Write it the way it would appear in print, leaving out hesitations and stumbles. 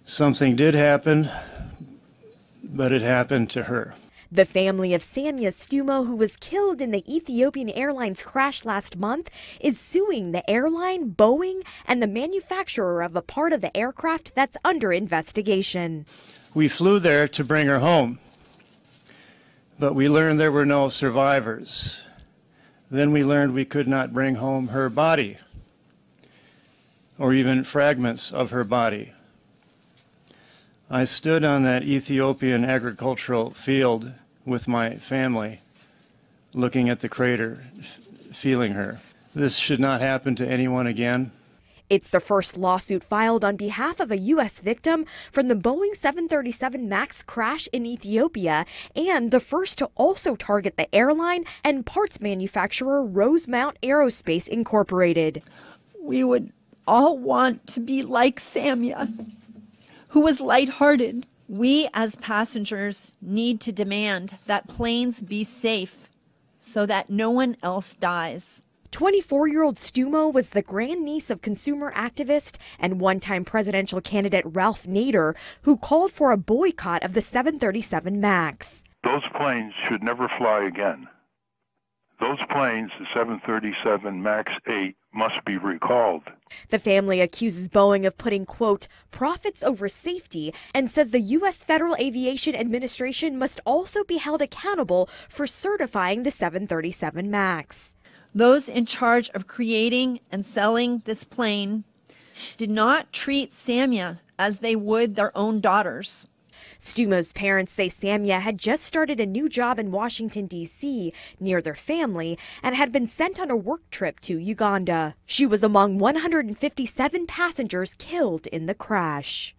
Something did happen, but it happened to her. The family of Samya Stumo, who was killed in the Ethiopian Airlines crash last month, is suing the airline, Boeing, and the manufacturer of a part of the aircraft that's under investigation. We flew there to bring her home, but we learned there were no survivors. Then we learned we could not bring home her body, or even fragments of her body. I stood on that Ethiopian agricultural field with my family, looking at the crater, feeling her. This should not happen to anyone again. It's the first lawsuit filed on behalf of a U.S. victim from the Boeing 737 MAX crash in Ethiopia, and the first to also target the airline and parts manufacturer Rosemount Aerospace Incorporated. We would all want to be like Samya, who was lighthearted. We as passengers need to demand that planes be safe so that no one else dies. 24-year-old Stumo was the grandniece of consumer activist and one-time presidential candidate Ralph Nader, who called for a boycott of the 737 MAX. Those planes should never fly again. Those planes, the 737 MAX 8, must be recalled. The family accuses Boeing of putting, quote, profits over safety, and says the U.S. Federal Aviation Administration must also be held accountable for certifying the 737 MAX. Those in charge of creating and selling this plane did not treat Samya as they would their own daughters. Stumo's parents say Samya had just started a new job in Washington, D.C., near their family, and had been sent on a work trip to Uganda. She was among 157 passengers killed in the crash.